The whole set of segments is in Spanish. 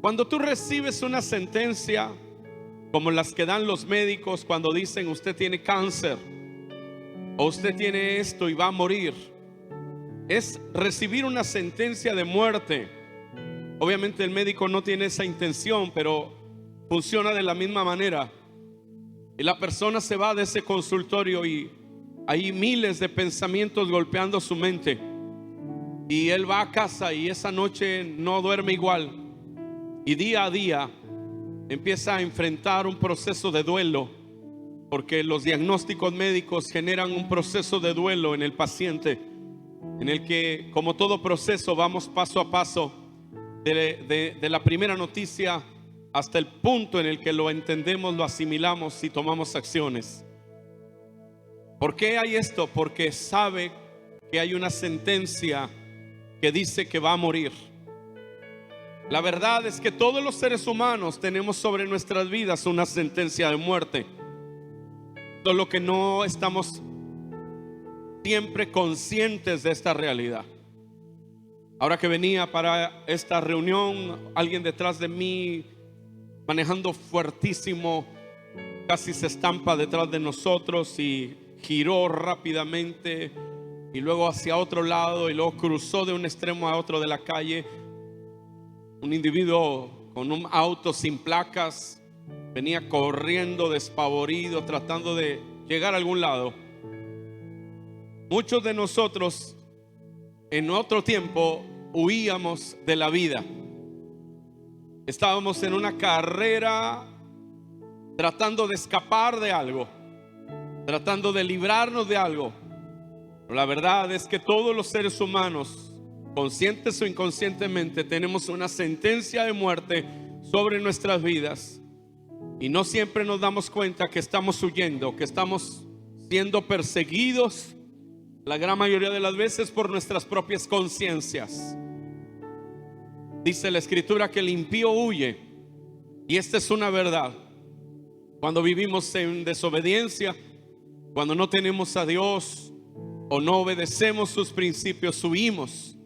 Cuando tú recibes una sentencia como las que dan los médicos cuando dicen usted tiene cáncer o usted tiene esto y va a morir, es recibir una sentencia de muerte. Obviamente el médico no tiene esa intención, pero funciona de la misma manera. Y la persona se va de ese consultorio y hay miles de pensamientos golpeando su mente. Y él va a casa y esa noche no duerme igual. Y día a día empieza a enfrentar un proceso de duelo, porque los diagnósticos médicos generan un proceso de duelo en el paciente, en el que, como todo proceso, vamos paso a paso de la primera noticia hasta el punto en el que lo entendemos, lo asimilamos y tomamos acciones. ¿Por qué hay esto? Porque sabe que hay una sentencia que dice que va a morir. La verdad es que todos los seres humanos tenemos sobre nuestras vidas una sentencia de muerte, solo que no estamos siempre conscientes de esta realidad. Ahora que venía para esta reunión, alguien detrás de mí manejando fuertísimo casi se estampa detrás de nosotros y giró rápidamente y luego hacia otro lado y luego cruzó de un extremo a otro de la calle. Un individuo con un auto sin placas venía corriendo despavorido, tratando de llegar a algún lado. Muchos de nosotros en otro tiempo huíamos de la vida. Estábamos en una carrera tratando de escapar de algo, tratando de librarnos de algo. Pero la verdad es que todos los seres humanos, conscientes o inconscientemente, tenemos una sentencia de muerte sobre nuestras vidas y no siempre nos damos cuenta que estamos huyendo, que estamos siendo perseguidos la gran mayoría de las veces por nuestras propias conciencias. Dice la escritura que el impío huye, y esta es una verdad. Cuando vivimos en desobediencia, cuando no tenemos a Dios o no obedecemos sus principios, huimos,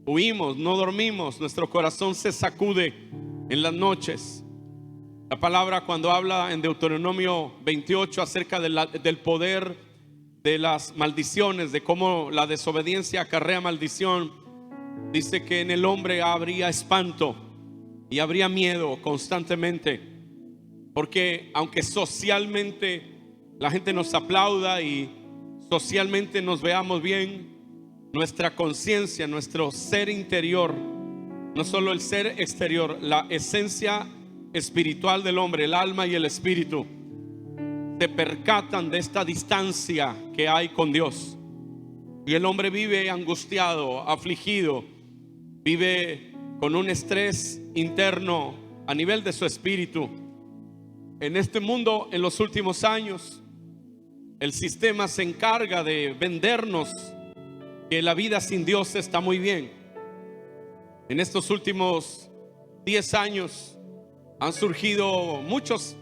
no dormimos, nuestro corazón se sacude en las noches. La palabra, cuando habla en Deuteronomio 28 acerca del poder de las maldiciones, de cómo la desobediencia acarrea maldición, dice que en el hombre habría espanto y habría miedo constantemente, porque aunque socialmente la gente nos aplauda y socialmente nos veamos bien, nuestra conciencia, nuestro ser interior, no solo el ser exterior, la esencia espiritual del hombre, el alma y el espíritu, se percatan de esta distancia que hay con Dios. Y el hombre vive angustiado, afligido, vive con un estrés interno a nivel de su espíritu. En este mundo, en los últimos años, el sistema se encarga de vendernos que la vida sin Dios está muy bien. En estos últimos 10 años han surgido muchos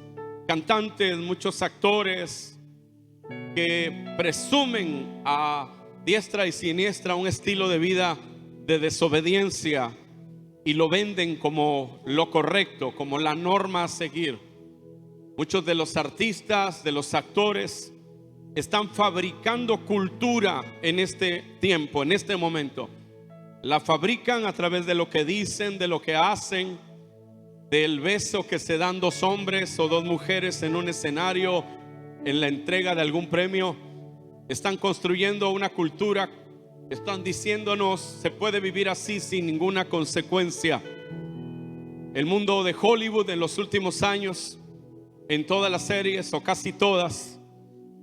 cantantes, muchos actores que presumen a diestra y siniestra un estilo de vida de desobediencia y lo venden como lo correcto, como la norma a seguir. Muchos de los artistas, de los actores, están fabricando cultura en este tiempo, en este momento. La fabrican a través de lo que dicen, de lo que hacen, del beso que se dan dos hombres o dos mujeres en un escenario, en la entrega de algún premio. Están construyendo una cultura, están diciéndonos se puede vivir así sin ninguna consecuencia. El mundo de Hollywood en los últimos años, en todas las series o casi todas,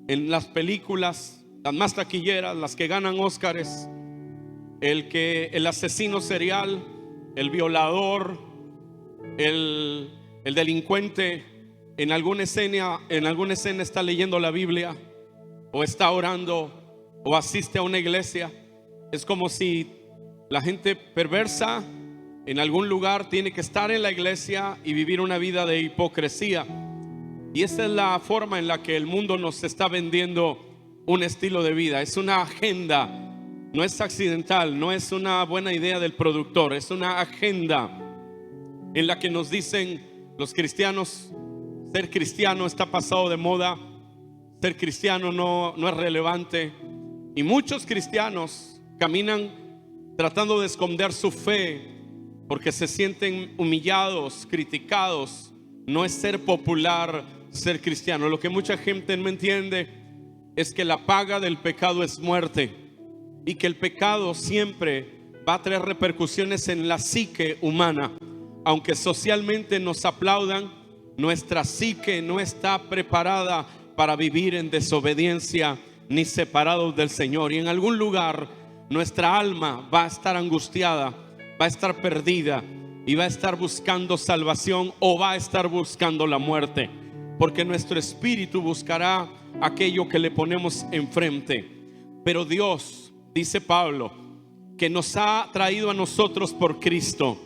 en las películas, las más taquilleras, las que ganan Óscares, el asesino serial, el violador, el delincuente en alguna escena está leyendo la Biblia o está orando o asiste a una iglesia. Es como si la gente perversa en algún lugar tiene que estar en la iglesia y vivir una vida de hipocresía. Y esa es la forma en la que el mundo nos está vendiendo un estilo de vida. Es una agenda, no es accidental, no es una buena idea del productor, es una agenda. en la que nos dicen los cristianos, ser cristiano está pasado de moda, ser cristiano no es relevante. Y muchos cristianos caminan tratando de esconder su fe porque se sienten humillados, criticados. No es ser popular ser cristiano. Lo que mucha gente no entiende es que la paga del pecado es muerte, y que el pecado siempre va a traer repercusiones en la psique humana. Aunque socialmente nos aplaudan, nuestra psique no está preparada para vivir en desobediencia ni separados del Señor. Y en algún lugar nuestra alma va a estar angustiada, va a estar perdida y va a estar buscando salvación, o va a estar buscando la muerte, porque nuestro espíritu buscará aquello que le ponemos enfrente. Pero Dios, dice Pablo, que nos ha traído a nosotros por Cristo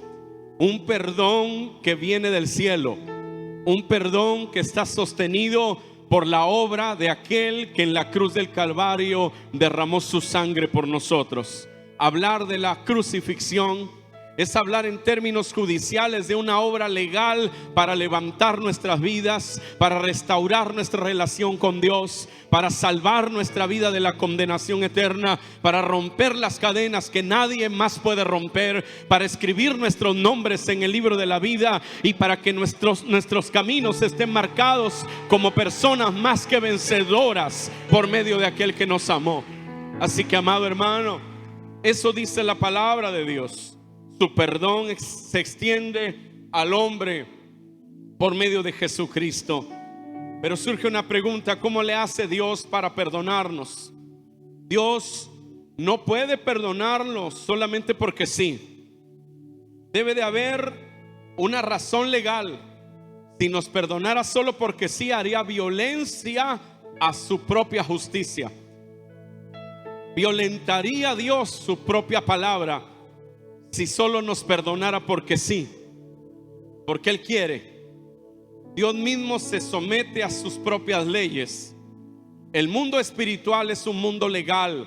un perdón que viene del cielo, un perdón que está sostenido por la obra de aquel que en la cruz del Calvario derramó su sangre por nosotros. Hablar de la crucifixión es hablar en términos judiciales de una obra legal para levantar nuestras vidas, para restaurar nuestra relación con Dios, para salvar nuestra vida de la condenación eterna, para romper las cadenas que nadie más puede romper, para escribir nuestros nombres en el libro de la vida, y para que nuestros caminos estén marcados como personas más que vencedoras por medio de aquel que nos amó. Así que, amado hermano, eso dice la palabra de Dios. Su perdón se extiende al hombre por medio de Jesucristo. Pero surge una pregunta: ¿cómo le hace Dios para perdonarnos? Dios no puede perdonarnos solamente porque sí. Debe de haber una razón legal. Si nos perdonara solo porque sí, haría violencia a su propia justicia. Violentaría a Dios su propia palabra si solo nos perdonara porque sí, porque Él quiere. Dios mismo se somete a sus propias leyes. El mundo espiritual es un mundo legal.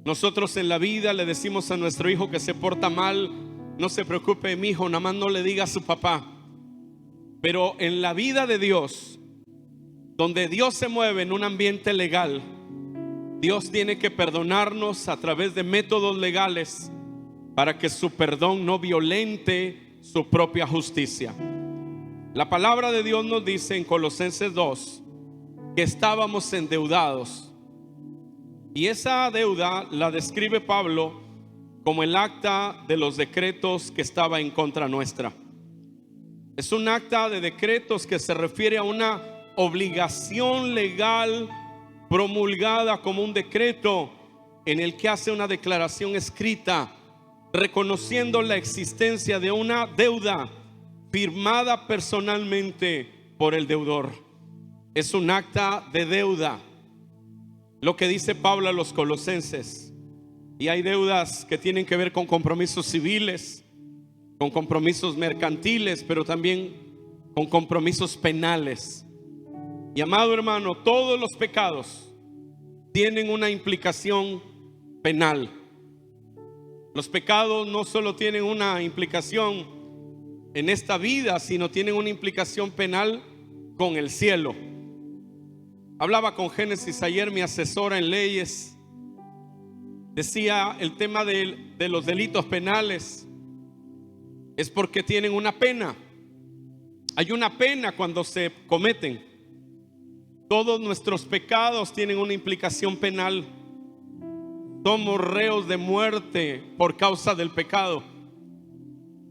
Nosotros en la vida le decimos a nuestro hijo que se porta mal: no se preocupe, mi hijo, nada más no le diga a su papá. Pero en la vida de Dios, donde Dios se mueve en un ambiente legal, Dios tiene que perdonarnos a través de métodos legales, para que su perdón no violente su propia justicia. La palabra de Dios nos dice en Colosenses 2 que estábamos endeudados, y esa deuda la describe Pablo como el acta de los decretos que estaba en contra nuestra. Es un acta de decretos que se refiere a una obligación legal promulgada como un decreto, en el que hace una declaración escrita reconociendo la existencia de una deuda firmada personalmente por el deudor. Es un acta de deuda, lo que dice Pablo a los colosenses. Y hay deudas que tienen que ver con compromisos civiles, con compromisos mercantiles, pero también con compromisos penales. Y, amado hermano, todos los pecados tienen una implicación penal. Los pecados no solo tienen una implicación en esta vida, sino tienen una implicación penal con el cielo. Hablaba con Génesis ayer, mi asesora en leyes. Decía, el tema de los delitos penales es porque tienen una pena. Hay una pena cuando se cometen. Todos nuestros pecados tienen una implicación penal. Somos reos de muerte por causa del pecado.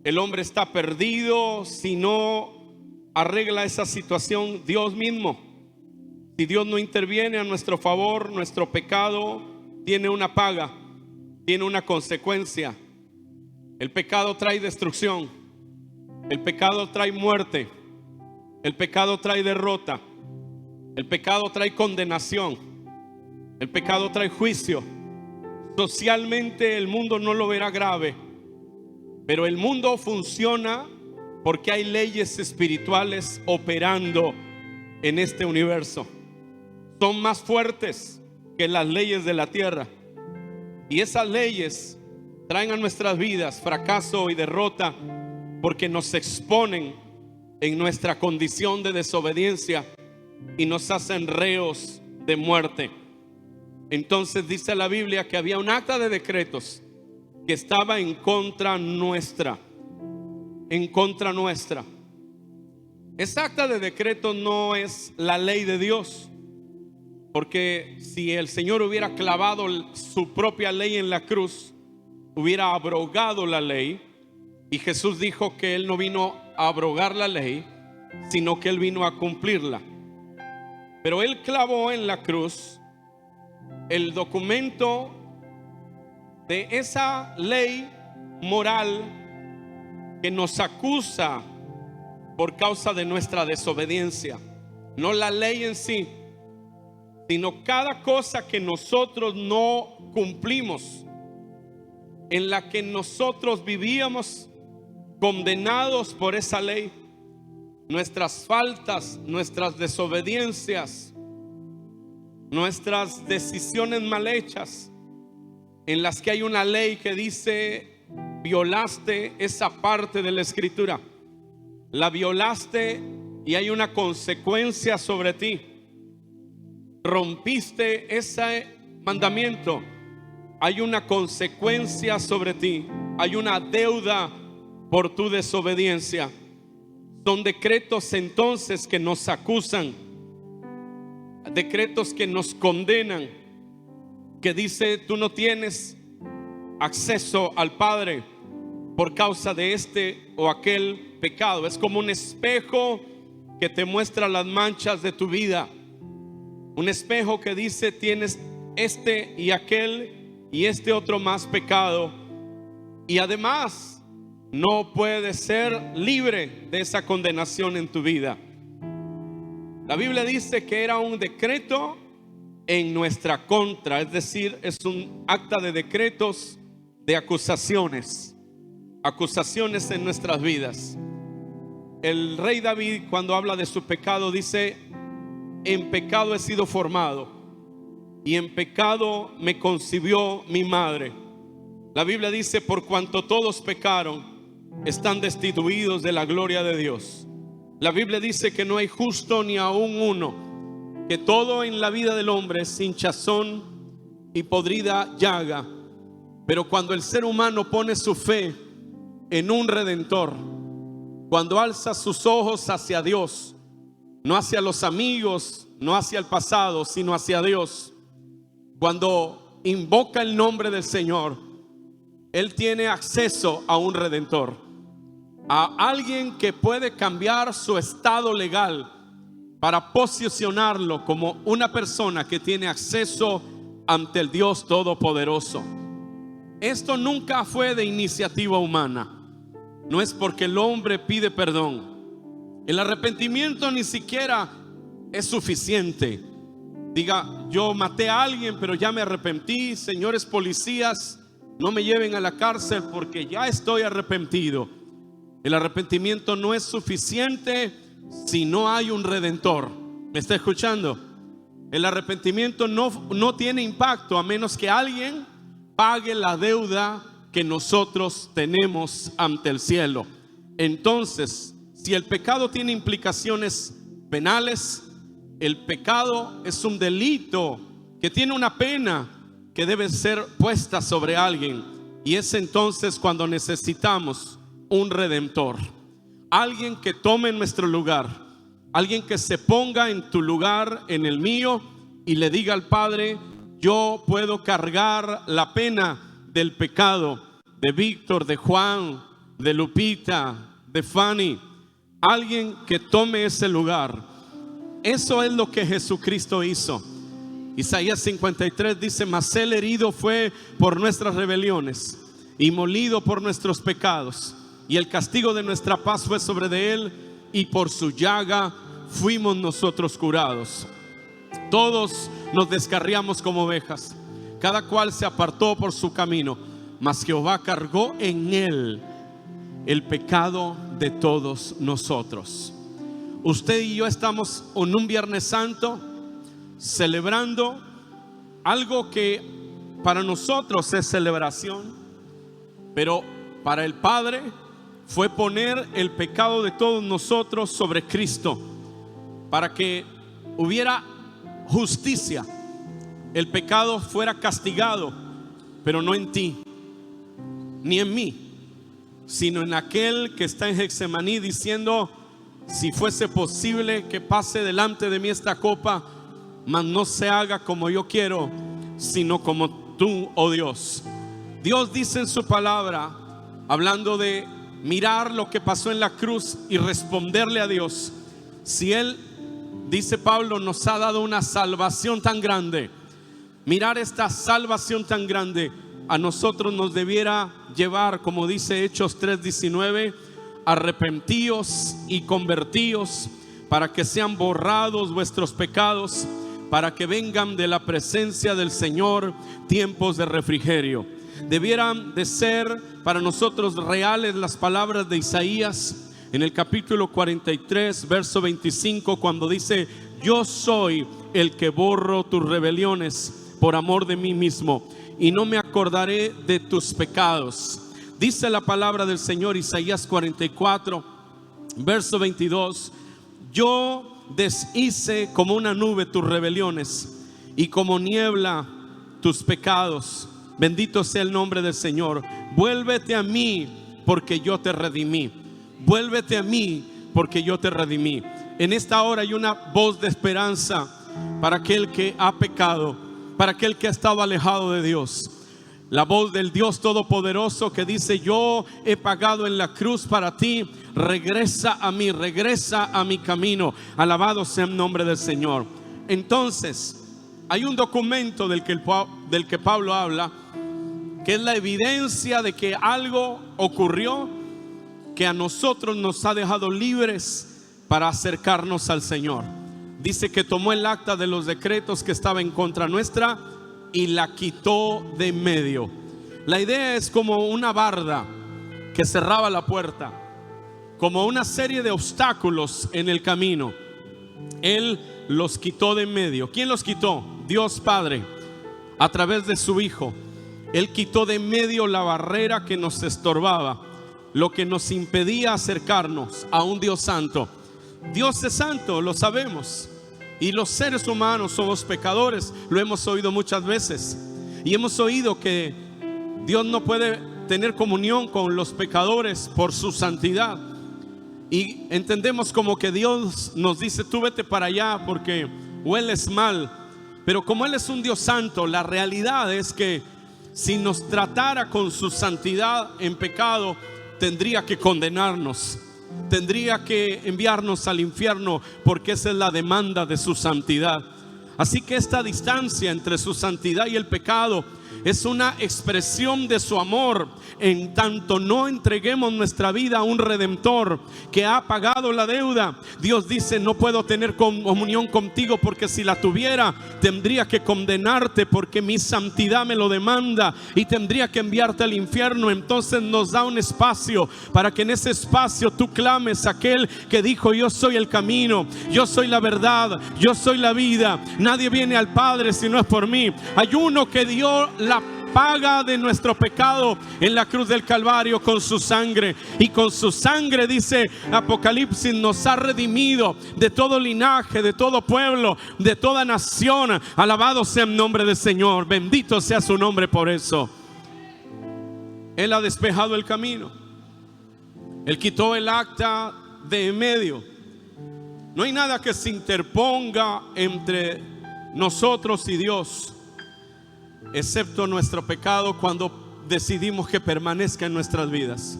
El hombre está perdido si no arregla esa situación Dios mismo. Si Dios no interviene a nuestro favor, nuestro pecado tiene una paga, tiene una consecuencia. El pecado trae destrucción, el pecado trae muerte, el pecado trae derrota, el pecado trae condenación, el pecado trae juicio. Socialmente el mundo no lo verá grave, pero el mundo funciona porque hay leyes espirituales operando en este universo. Son más fuertes que las leyes de la tierra, y esas leyes traen a nuestras vidas fracaso y derrota, porque nos exponen en nuestra condición de desobediencia y nos hacen reos de muerte. Entonces dice la Biblia que había un acta de decretos que estaba en contra nuestra. En contra nuestra. Esa acta de decretos no es la ley de Dios, porque si el Señor hubiera clavado su propia ley en la cruz, hubiera abrogado la ley. Y Jesús dijo que Él no vino a abrogar la ley, sino que Él vino a cumplirla. Pero Él clavó en la cruz el documento de esa ley moral que nos acusa por causa de nuestra desobediencia. No la ley en sí, sino cada cosa que nosotros no cumplimos, en la que nosotros vivíamos condenados por esa ley. Nuestras faltas, nuestras desobediencias, nuestras decisiones mal hechas, en las que hay una ley que dice: violaste esa parte de la escritura, la violaste y hay una consecuencia sobre ti. Rompiste ese mandamiento, hay una consecuencia sobre ti, hay una deuda por tu desobediencia. Son decretos entonces que nos acusan, decretos que nos condenan, que dice: tú no tienes acceso al Padre por causa de este o aquel pecado. Es como un espejo que te muestra las manchas de tu vida, un espejo que dice: tienes este y aquel y este otro más pecado, y además no puedes ser libre de esa condenación en tu vida. La Biblia dice que era un decreto en nuestra contra, es decir, es un acta de decretos, de acusaciones en nuestras vidas. El rey David, cuando habla de su pecado, dice: en pecado he sido formado y en pecado me concibió mi madre. La Biblia dice: por cuanto todos pecaron, están destituidos de la gloria de Dios. La Biblia dice que no hay justo ni aún uno, que todo en la vida del hombre es hinchazón y podrida llaga. Pero cuando el ser humano pone su fe en un redentor, cuando alza sus ojos hacia Dios, no hacia los amigos, no hacia el pasado, sino hacia Dios, cuando invoca el nombre del Señor, él tiene acceso a un redentor, a alguien que puede cambiar su estado legal para posicionarlo como una persona que tiene acceso ante el Dios Todopoderoso. Esto nunca fue de iniciativa humana. No es porque el hombre pide perdón. El arrepentimiento ni siquiera es suficiente. Diga: yo maté a alguien, pero ya me arrepentí. Señores policías, no me lleven a la cárcel porque ya estoy arrepentido. El arrepentimiento no es suficiente si no hay un redentor. ¿Me está escuchando? El arrepentimiento no tiene impacto a menos que alguien pague la deuda que nosotros tenemos ante el cielo. Entonces, si el pecado tiene implicaciones penales, el pecado es un delito que tiene una pena que debe ser puesta sobre alguien. Y es entonces cuando necesitamos un redentor, alguien que tome nuestro lugar, alguien que se ponga en tu lugar, en el mío, y le diga al Padre: yo puedo cargar la pena del pecado de Víctor, de Juan, de Lupita, de Fanny. Alguien que tome ese lugar. Eso es lo que Jesucristo hizo. Isaías 53 dice: mas él herido fue por nuestras rebeliones y molido por nuestros pecados, y el castigo de nuestra paz fue sobre de él, y por su llaga fuimos nosotros curados. Todos nos descarriamos como ovejas, cada cual se apartó por su camino, mas Jehová cargó en él el pecado de todos nosotros. Usted y yo estamos en un Viernes Santo celebrando algo que para nosotros es celebración, pero para el Padre fue poner el pecado de todos nosotros sobre Cristo, para que hubiera justicia, el pecado fuera castigado, pero no en ti ni en mí, sino en aquel que está en Getsemaní diciendo: si fuese posible que pase delante de mí esta copa, mas no se haga como yo quiero, sino como tú, oh Dios. Dios dice en su palabra, hablando de mirar lo que pasó en la cruz y responderle a Dios, si Él, dice Pablo, nos ha dado una salvación tan grande, mirar esta salvación tan grande a nosotros nos debiera llevar, como dice Hechos 3:19, arrepentíos y convertíos para que sean borrados vuestros pecados, para que vengan de la presencia del Señor tiempos de refrigerio. Debieran de ser para nosotros reales las palabras de Isaías en el capítulo 43, verso 25, cuando dice: yo soy el que borro tus rebeliones por amor de mí mismo, y no me acordaré de tus pecados. Dice la palabra del Señor, Isaías 44, verso 22: yo deshice como una nube tus rebeliones y como niebla tus pecados. Bendito sea el nombre del Señor. Vuélvete a mí porque yo te redimí. Vuélvete a mí porque yo te redimí. En esta hora hay una voz de esperanza para aquel que ha pecado, para aquel que ha estado alejado de Dios. La voz del Dios Todopoderoso que dice: yo he pagado en la cruz para ti, regresa a mí, regresa a mi camino. Alabado sea el nombre del Señor. Entonces, hay un documento del que Pablo habla, que es la evidencia de que algo ocurrió que a nosotros nos ha dejado libres para acercarnos al Señor. Dice que tomó el acta de los decretos que estaba en contra nuestra y la quitó de en medio. La idea es como una barda que cerraba la puerta, como una serie de obstáculos en el camino. Él los quitó de en medio. ¿Quién los quitó? Dios Padre, a través de su Hijo. Él quitó de en medio la barrera que nos estorbaba, lo que nos impedía acercarnos a un Dios santo. Dios es santo, lo sabemos, y los seres humanos somos pecadores. Lo hemos oído muchas veces, y hemos oído que Dios no puede tener comunión con los pecadores por su santidad, y entendemos como que Dios nos dice: tú vete para allá porque hueles mal. Pero como Él es un Dios santo, la realidad es que si nos tratara con su santidad en pecado, tendría que condenarnos, tendría que enviarnos al infierno, porque esa es la demanda de su santidad. Así que esta distancia entre su santidad y el pecado es una expresión de su amor, en tanto no entreguemos nuestra vida a un redentor que ha pagado la deuda. Dios dice: no puedo tener comunión contigo, porque si la tuviera tendría que condenarte, porque mi santidad me lo demanda, y tendría que enviarte al infierno. Entonces nos da un espacio para que en ese espacio tú clames a aquel que dijo: yo soy el camino, yo soy la verdad, yo soy la vida, nadie viene al Padre si no es por mí. Hay uno que dio la paga de nuestro pecado en la cruz del Calvario con su sangre, y con su sangre, dice Apocalipsis, nos ha redimido de todo linaje, de todo pueblo, de toda nación. Alabado sea el nombre del Señor, bendito sea su nombre por eso. Él ha despejado el camino, Él quitó el acta de en medio. No hay nada que se interponga entre nosotros y Dios, excepto nuestro pecado, cuando decidimos que permanezca en nuestras vidas.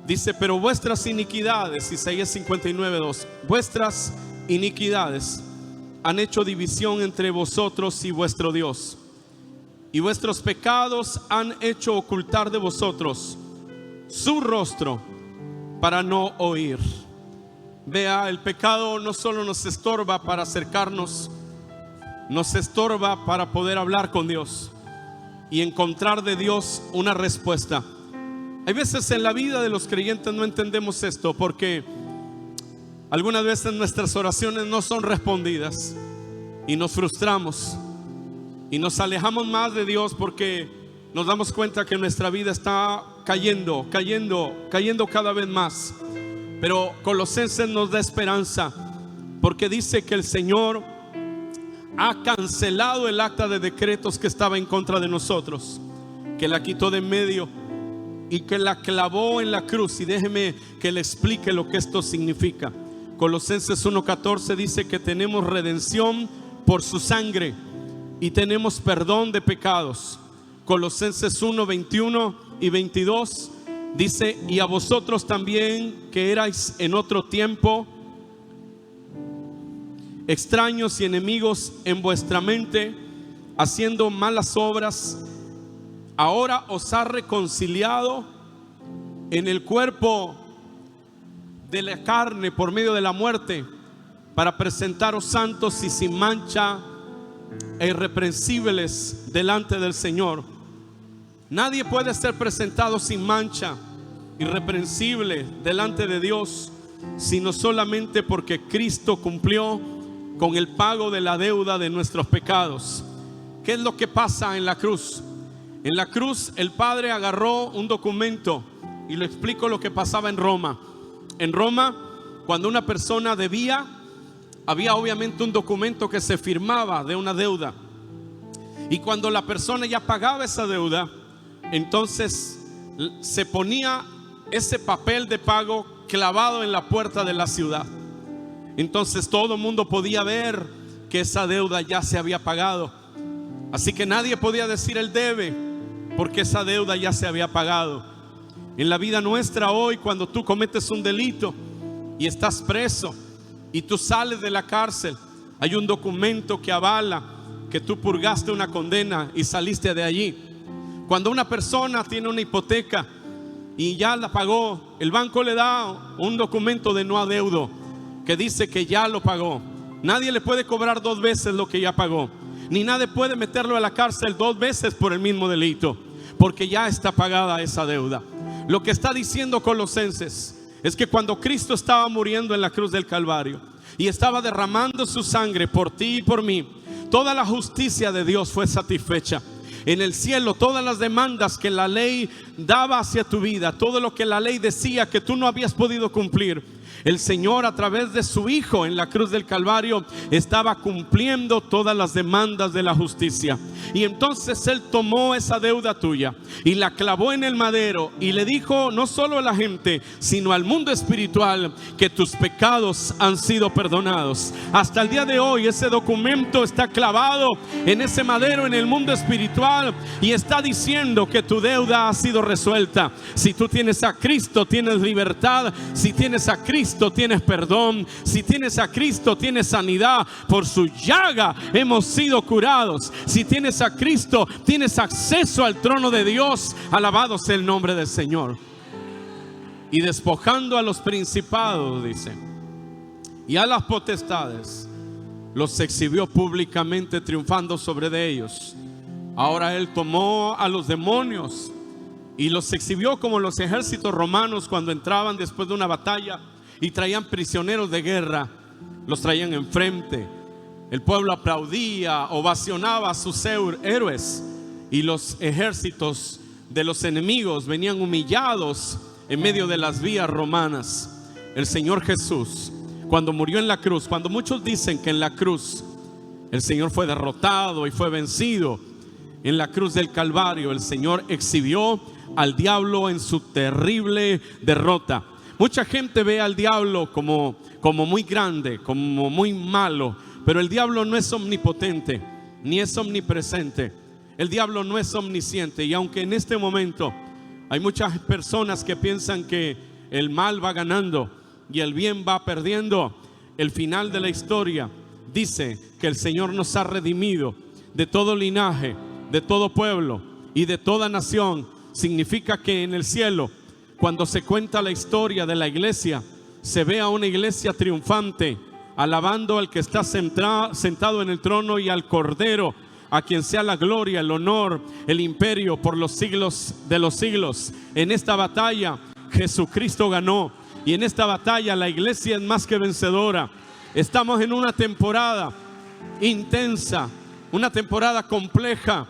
Dice: pero vuestras iniquidades, Isaías 59:2, vuestras iniquidades han hecho división entre vosotros y vuestro Dios, y vuestros pecados han hecho ocultar de vosotros su rostro para no oír. Vea, el pecado no solo nos estorba para acercarnos, nos estorba para poder hablar con Dios y encontrar de Dios una respuesta. Hay veces en la vida de los creyentes no entendemos esto, porque algunas veces nuestras oraciones no son respondidas y nos frustramos y nos alejamos más de Dios porque nos damos cuenta que nuestra vida está cayendo cada vez más. Pero Colosenses nos da esperanza, porque dice que el Señor ha cancelado el acta de decretos que estaba en contra de nosotros, que la quitó de en medio y que la clavó en la cruz. Y déjeme que le explique lo que esto significa. Colosenses 1:14 dice que tenemos redención por su sangre y tenemos perdón de pecados. Colosenses 1:21 y 22 dice: y a vosotros también, que erais en otro tiempo extraños y enemigos en vuestra mente, haciendo malas obras, ahora os ha reconciliado en el cuerpo de la carne por medio de la muerte, para presentaros santos y sin mancha e irreprensibles delante del Señor. Nadie puede ser presentado sin mancha, irreprensible delante de Dios, sino solamente porque Cristo cumplió con el pago de la deuda de nuestros pecados. ¿Qué es lo que pasa en la cruz? En la cruz el Padre agarró un documento, y le explico lo que pasaba en Roma. En Roma, cuando una persona debía, había obviamente un documento que se firmaba de una deuda. Y cuando la persona ya pagaba esa deuda, entonces se ponía ese papel de pago clavado en la puerta de la ciudad. Entonces todo el mundo podía ver que esa deuda ya se había pagado. Así que nadie podía decir él debe, porque esa deuda ya se había pagado. En la vida nuestra hoy, cuando tú cometes un delito y estás preso y tú sales de la cárcel, hay un documento que avala que tú purgaste una condena y saliste de allí. Cuando una persona tiene una hipoteca y ya la pagó, el banco le da un documento de no adeudo que dice que ya lo pagó. Nadie le puede cobrar 2 veces lo que ya pagó, ni nadie puede meterlo a la cárcel 2 veces por el mismo delito, porque ya está pagada esa deuda. Lo que está diciendo Colosenses es que cuando Cristo estaba muriendo en la cruz del Calvario y estaba derramando su sangre por ti y por mí, toda la justicia de Dios fue satisfecha. En el cielo, todas las demandas que la ley daba hacia tu vida, todo lo que la ley decía que tú no habías podido cumplir, el Señor, a través de su Hijo en la cruz del Calvario, estaba cumpliendo todas las demandas de la justicia. Y entonces Él tomó esa deuda tuya y la clavó en el madero y le dijo no solo a la gente, sino al mundo espiritual, que tus pecados han sido perdonados. Hasta el día de hoy ese documento está clavado en ese madero en el mundo espiritual y está diciendo que tu deuda ha sido resuelta. Si tú tienes a Cristo, tienes libertad. Si tienes a Cristo, tienes perdón. Si tienes a Cristo, tienes sanidad. Por su llaga hemos sido curados. Si tienes a Cristo, tienes acceso al trono de Dios. Alabado sea el nombre del Señor. Y despojando a los principados, dice, y a las potestades, los exhibió públicamente, triunfando sobre de ellos. Ahora Él tomó a los demonios y los exhibió como los ejércitos romanos cuando entraban después de una batalla y traían prisioneros de guerra. Los traían enfrente. El pueblo aplaudía, ovacionaba a sus héroes, y los ejércitos de los enemigos venían humillados en medio de las vías romanas. El Señor Jesús, cuando murió en la cruz, cuando muchos dicen que en la cruz el Señor fue derrotado y fue vencido, en la cruz del Calvario el Señor exhibió al diablo en su terrible derrota. Mucha gente ve al diablo como muy grande, como muy malo, pero el diablo no es omnipotente, ni es omnipresente. El diablo no es omnisciente. Y aunque en este momento hay muchas personas que piensan que el mal va ganando y el bien va perdiendo, el final de la historia dice que el Señor nos ha redimido de todo linaje, de todo pueblo y de toda nación. Significa que en el cielo, cuando se cuenta la historia de la iglesia, se ve a una iglesia triunfante, alabando al que está sentado en el trono y al Cordero, a quien sea la gloria, el honor, el imperio por los siglos de los siglos. En esta batalla Jesucristo ganó, y en esta batalla la iglesia es más que vencedora. Estamos en una temporada intensa, una temporada compleja,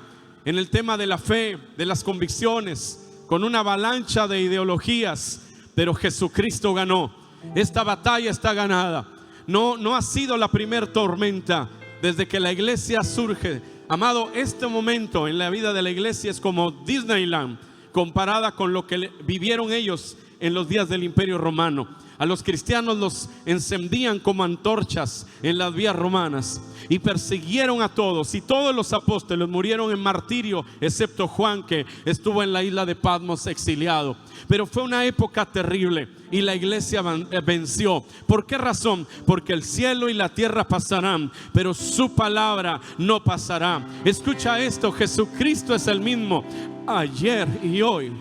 en el tema de la fe, de las convicciones, con una avalancha de ideologías, pero Jesucristo ganó. Esta batalla está ganada. No ha sido la primer tormenta desde que la iglesia surge. Amado, este momento en la vida de la iglesia es como Disneyland comparada con lo que vivieron ellos en los días del Imperio Romano. A los cristianos los encendían como antorchas en las vías romanas y persiguieron a todos, y todos los apóstoles murieron en martirio, excepto Juan, que estuvo en la isla de Patmos exiliado. Pero fue una época terrible y la iglesia venció. ¿Por qué razón? Porque el cielo y la tierra pasarán, pero su palabra no pasará. Escucha esto: Jesucristo es el mismo ayer y hoy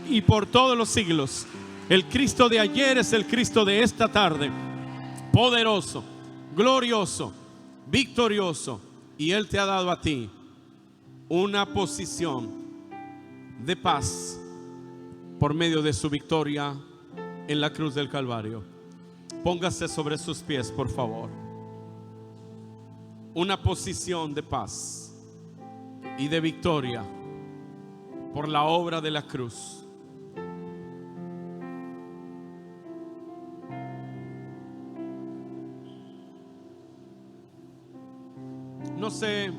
y por todos los siglos. El Cristo de ayer es el Cristo de esta tarde, poderoso, glorioso, victorioso. Y Él te ha dado a ti una posición de paz por medio de su victoria en la cruz del Calvario. Póngase sobre sus pies, por favor. Una posición de paz y de victoria por la obra de la cruz. No sé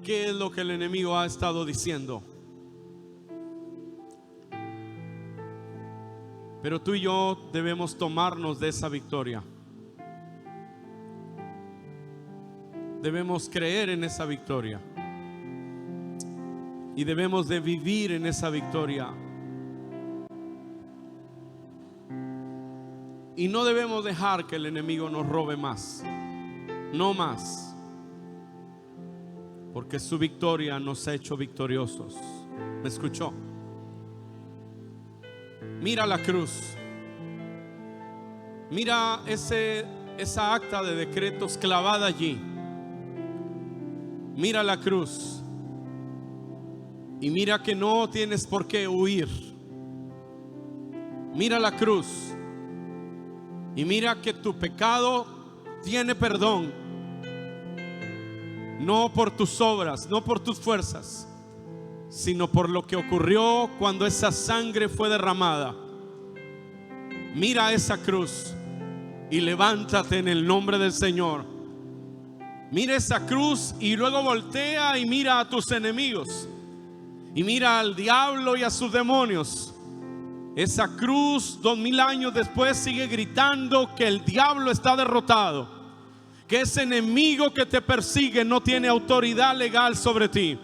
qué es lo que el enemigo ha estado diciendo, pero tú y yo debemos tomarnos de esa victoria. Debemos creer en esa victoria y debemos de vivir en esa victoria. Y no debemos dejar que el enemigo nos robe más, no más, porque su victoria nos ha hecho victoriosos. ¿Me escuchó? Mira la cruz, mira esa acta de decretos clavada allí. Mira la cruz y mira que no tienes por qué huir. Mira la cruz y mira que tu pecado tiene perdón, no por tus obras, no por tus fuerzas, sino por lo que ocurrió cuando esa sangre fue derramada. Mira esa cruz y levántate en el nombre del Señor. Mira esa cruz y luego voltea y mira a tus enemigos y mira al diablo y a sus demonios. Esa cruz 2000 años después sigue gritando que el diablo está derrotado, que ese enemigo que te persigue no tiene autoridad legal sobre ti,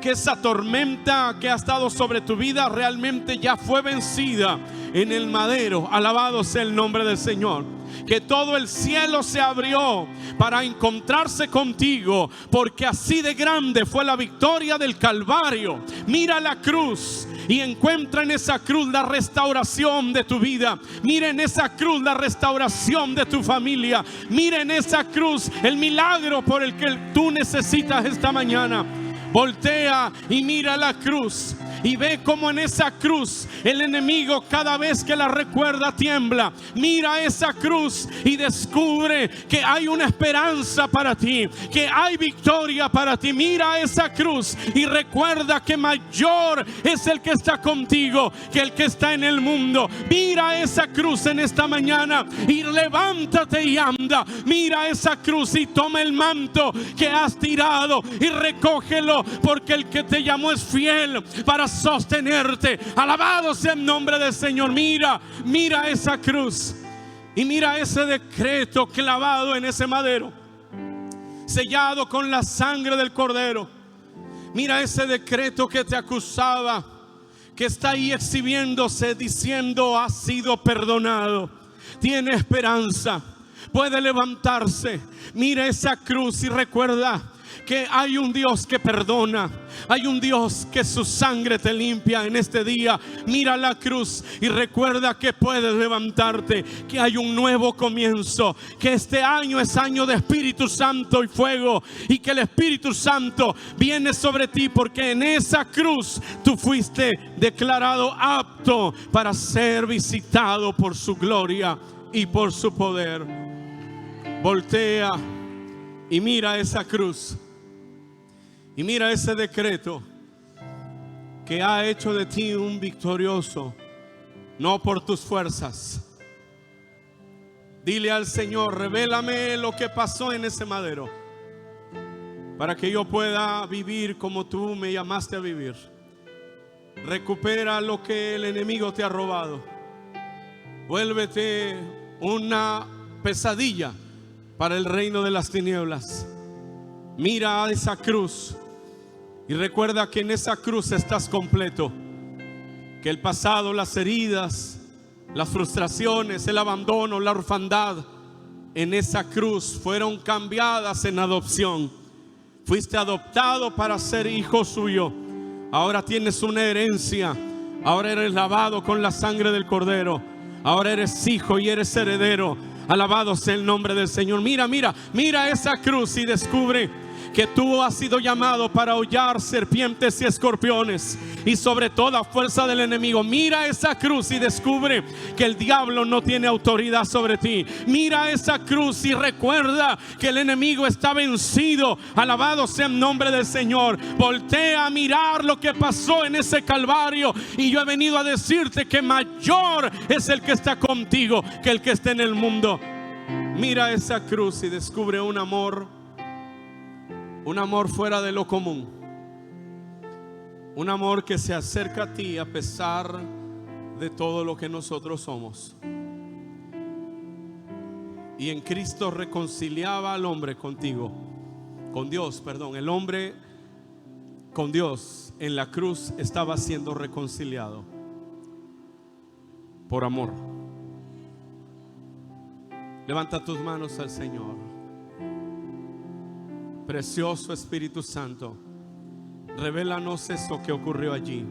que esa tormenta que ha estado sobre tu vida realmente ya fue vencida en el madero. Alabado sea el nombre del Señor. Que todo el cielo se abrió para encontrarse contigo, porque así de grande fue la victoria del Calvario. Mira la cruz y encuentra en esa cruz la restauración de tu vida. Mira en esa cruz la restauración de tu familia. Mira en esa cruz el milagro por el que tú necesitas esta mañana. Voltea y mira la cruz y ve cómo en esa cruz el enemigo cada vez que la recuerda tiembla. Mira esa cruz y descubre que hay una esperanza para ti, que hay victoria para ti. Mira esa cruz y recuerda que mayor es el que está contigo que el que está en el mundo. Mira esa cruz en esta mañana y levántate y anda. Mira esa cruz y toma el manto que has tirado y recógelo, porque el que te llamó es fiel para sostenerte. Alabado sea el nombre del Señor. Mira esa cruz y mira ese decreto clavado en ese madero, sellado con la sangre del Cordero. Mira ese decreto que te acusaba, que está ahí exhibiéndose diciendo: ha sido perdonado, tiene esperanza, puede levantarse. Mira esa cruz y recuerda que hay un Dios que perdona, hay un Dios que su sangre te limpia en este día. Mira la cruz y recuerda que puedes levantarte, que hay un nuevo comienzo, que este año es año de Espíritu Santo y fuego, y que el Espíritu Santo viene sobre ti, porque en esa cruz tú fuiste declarado apto para ser visitado por su gloria y por su poder. Voltea Y mira esa cruz. Y mira ese decreto que ha hecho de ti un victorioso, no por tus fuerzas. Dile al Señor: revélame lo que pasó en ese madero, para que yo pueda vivir como tú me llamaste a vivir. Recupera lo que el enemigo te ha robado. Vuélvete una pesadilla para el reino de las tinieblas. Mira a esa cruz y recuerda que en esa cruz estás completo. Que el pasado, las heridas, las frustraciones, el abandono, la orfandad, en esa cruz fueron cambiadas en adopción. Fuiste adoptado para ser hijo suyo. Ahora tienes una herencia. Ahora eres lavado con la sangre del Cordero. Ahora eres hijo y eres heredero. Alabado sea el nombre del Señor. Mira esa cruz y descubre que tú has sido llamado para hollar serpientes y escorpiones y sobre toda fuerza del enemigo. Mira esa cruz y descubre que el diablo no tiene autoridad sobre ti. Mira esa cruz y recuerda que el enemigo está vencido. Alabado sea el nombre del Señor. Voltea a mirar lo que pasó en ese Calvario, y yo he venido a decirte que mayor es el que está contigo que el que está en el mundo. Mira esa cruz y descubre un amor fuera de lo común. Un amor que se acerca a ti a pesar de todo lo que nosotros somos. Y en Cristo reconciliaba al hombre contigo, con Dios, perdón. El hombre con Dios en la cruz estaba siendo reconciliado por amor. Levanta tus manos al Señor. Precioso Espíritu Santo, revélanos eso que ocurrió allí.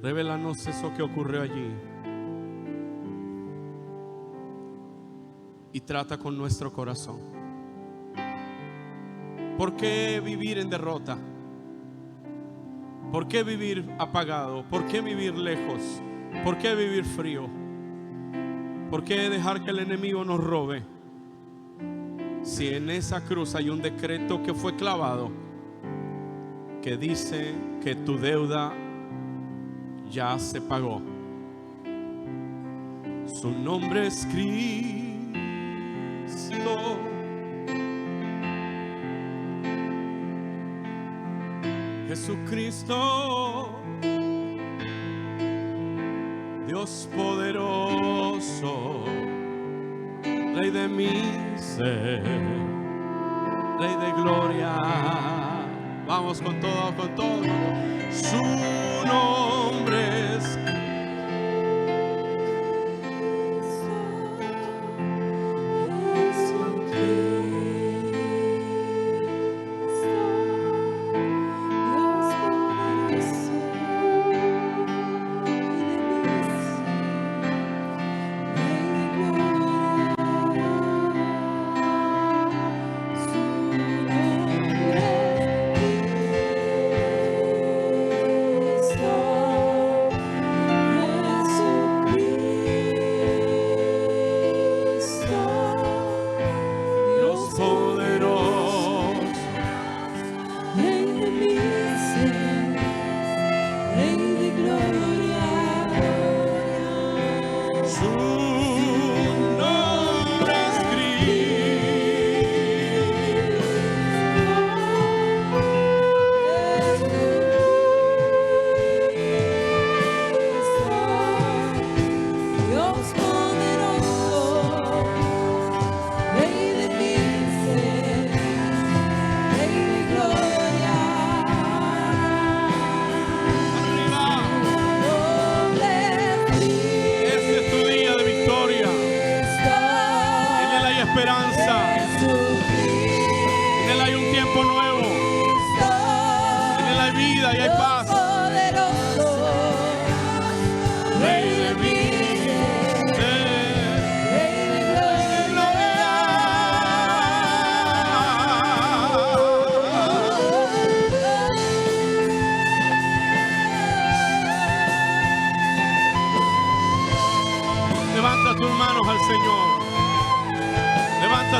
Revélanos eso que ocurrió allí. Y trata con nuestro corazón. ¿Por qué vivir en derrota? ¿Por qué vivir apagado? ¿Por qué vivir lejos? ¿Por qué vivir frío? ¿Por qué dejar que el enemigo nos robe? Si en esa cruz hay un decreto que fue clavado, que dice que tu deuda ya se pagó. Su nombre es Cristo. Jesucristo, Dios poderoso, Rey de mi ser, Rey de gloria. Vamos con todo, con todo. Su nombre es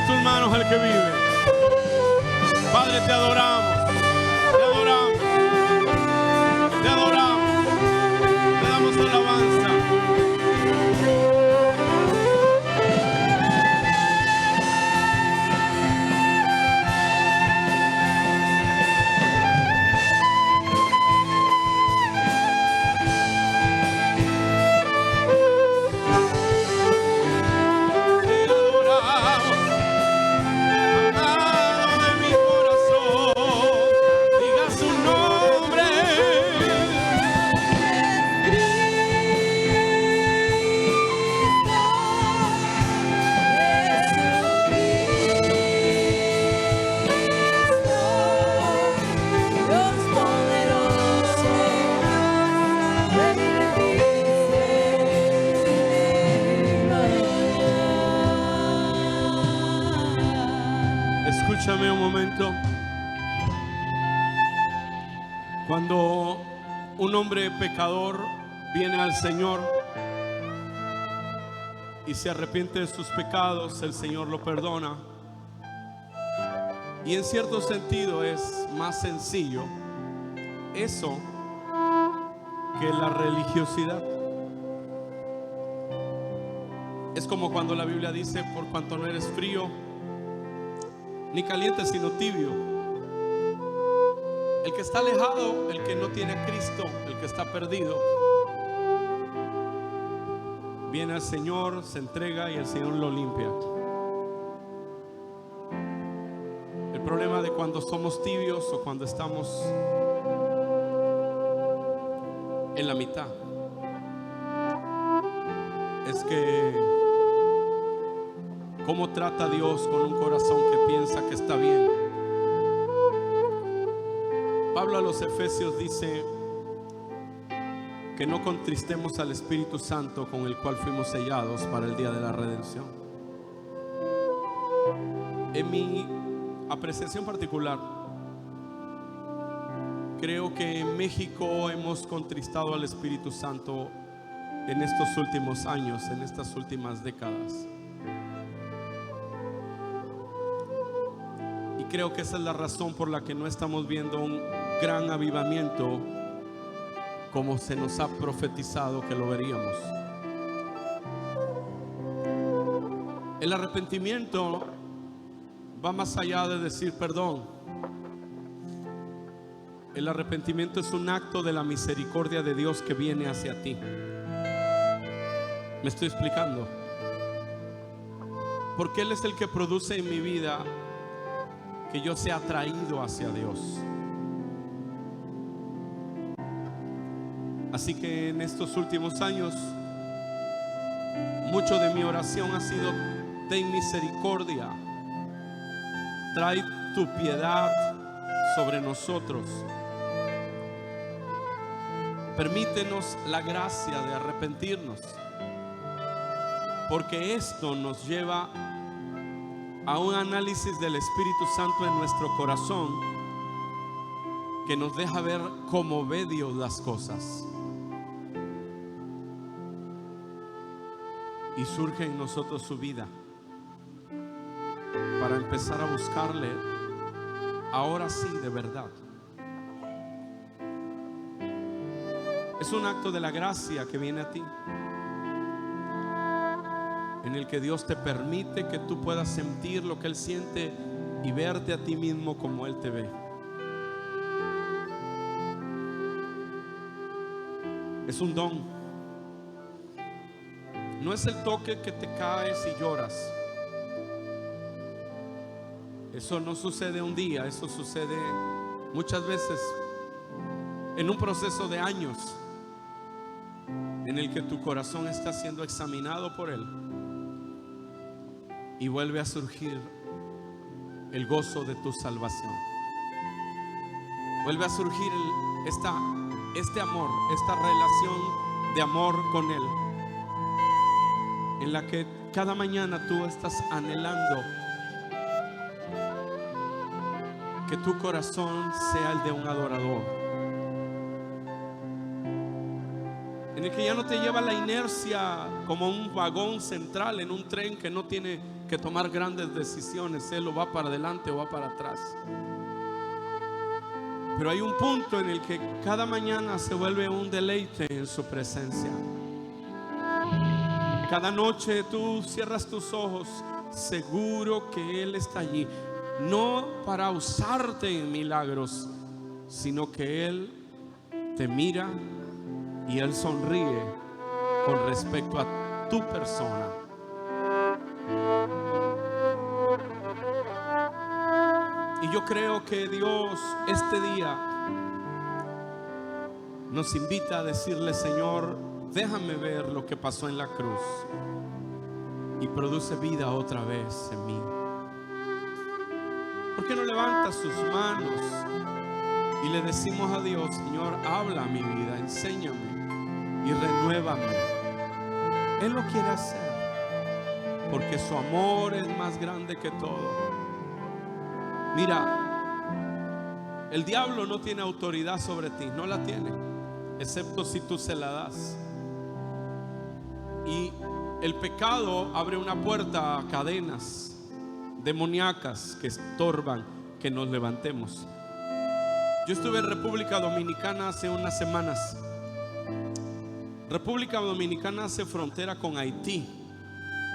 tus manos al que vive. Padre, te adoramos, te adoramos, te adoramos, te damos alabanza. Escúchame un momento. Cuando un hombre pecador viene al Señor y se arrepiente de sus pecados, el Señor lo perdona. Y en cierto sentido es más sencillo eso que la religiosidad. Es como cuando la Biblia dice: por cuanto no eres frío ni caliente sino tibio. El que está alejado, el que no tiene a Cristo, el que está perdido, viene al Señor, se entrega y el Señor lo limpia. El problema de cuando somos tibios o cuando estamos en la mitad es que ¿cómo trata Dios con un corazón que piensa que está bien? Pablo a los Efesios dice que no contristemos al Espíritu Santo, con el cual fuimos sellados para el día de la redención. En mi apreciación particular, creo que en México hemos contristado al Espíritu Santo en estos últimos años, en estas últimas décadas. Y creo que esa es la razón por la que no estamos viendo un gran avivamiento como se nos ha profetizado que lo veríamos. El arrepentimiento va más allá de decir perdón. El arrepentimiento es un acto de la misericordia de Dios que viene hacia ti. ¿Me estoy explicando? Porque Él es el que produce en mi vida que yo sea atraído hacia Dios. Así que en estos últimos años, mucho de mi oración ha sido: ten misericordia, trae tu piedad sobre nosotros, permítenos la gracia de arrepentirnos, porque esto nos lleva a un análisis del Espíritu Santo en nuestro corazón que nos deja ver cómo ve Dios las cosas. Y surge en nosotros su vida para empezar a buscarle ahora sí de verdad. Es un acto de la gracia que viene a ti, en el que Dios te permite que tú puedas sentir lo que Él siente y verte a ti mismo como Él te ve. Es un don. No es el toque que te caes y lloras. Eso no sucede un día, eso sucede muchas veces en un proceso de años en el que tu corazón está siendo examinado por Él y vuelve a surgir el gozo de tu salvación. Vuelve a surgir este amor, esta relación de amor con Él, en la que cada mañana tú estás anhelando que tu corazón sea el de un adorador, en el que ya no te lleva la inercia como un vagón central en un tren que no tiene que tomar grandes decisiones. Él o va para adelante o va para atrás. Pero hay un punto en el que cada mañana se vuelve un deleite en su presencia. Cada noche tú cierras tus ojos seguro que Él está allí, no para usarte en milagros, sino que Él te mira y Él sonríe con respecto a tu persona. Y yo creo que Dios este día nos invita a decirle: Señor, déjame ver lo que pasó en la cruz y produce vida otra vez en mí. ¿Por qué no levantas sus manos y le decimos a Dios: Señor, habla a mi vida, enséñame y renuévame? Él lo quiere hacer porque su amor es más grande que todo. Mira, el diablo no tiene autoridad sobre ti, no la tiene, excepto si tú se la das. Y el pecado abre una puerta a cadenas demoníacas que estorban que nos levantemos. Yo estuve en República Dominicana hace unas semanas. República Dominicana hace frontera con Haití,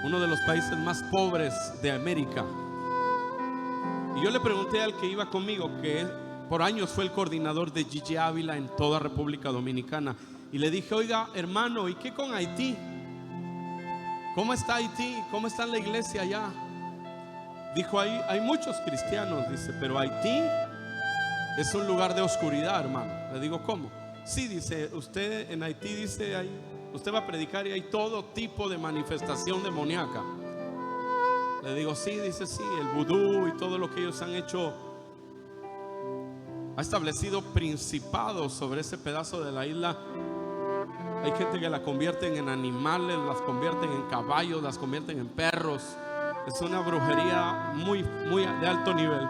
uno de los países más pobres de América. Y yo le pregunté al que iba conmigo, que por años fue el coordinador de Gigi Ávila en toda República Dominicana, y le dije: oiga, hermano, ¿y qué con Haití? ¿Cómo está Haití? ¿Cómo está la iglesia allá? Dijo: ahí hay muchos cristianos, dice, pero Haití es un lugar de oscuridad, hermano. Le digo: ¿cómo? Sí, dice, usted en Haití, dice, usted va a predicar y hay todo tipo de manifestación demoníaca. Le digo: sí, dice, sí, el vudú y todo lo que ellos han hecho ha establecido principados sobre ese pedazo de la isla. Hay gente que la convierten en animales, las convierten en caballos, las convierten en perros. Es una brujería muy de alto nivel.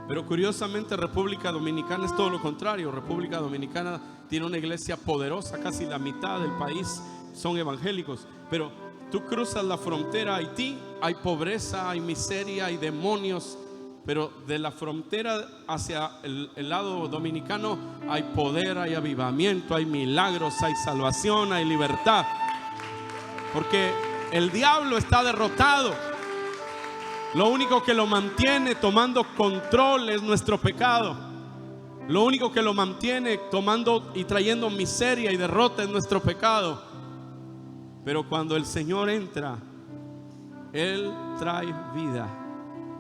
Pero curiosamente República Dominicana es todo lo contrario. República Dominicana tiene una iglesia poderosa, casi la mitad del país son evangélicos. Pero tú cruzas la frontera a Haití, hay pobreza, hay miseria, hay demonios. Pero de la frontera hacia el lado dominicano hay poder, hay avivamiento, hay milagros, hay salvación, hay libertad. Porque el diablo está derrotado. Lo único que lo mantiene tomando control es nuestro pecado. Lo único que lo mantiene tomando y trayendo miseria y derrota es nuestro pecado. Pero cuando el Señor entra, Él trae vida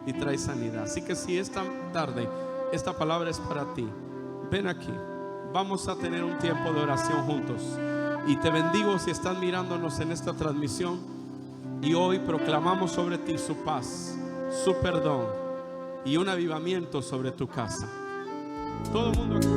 y trae sanidad. Así que si esta tarde esta palabra es para ti, ven aquí. Vamos a tener un tiempo de oración juntos. Y te bendigo si estás mirándonos en esta transmisión. Y hoy proclamamos sobre ti su paz, su perdón y un avivamiento sobre tu casa. Todo el mundo aquí.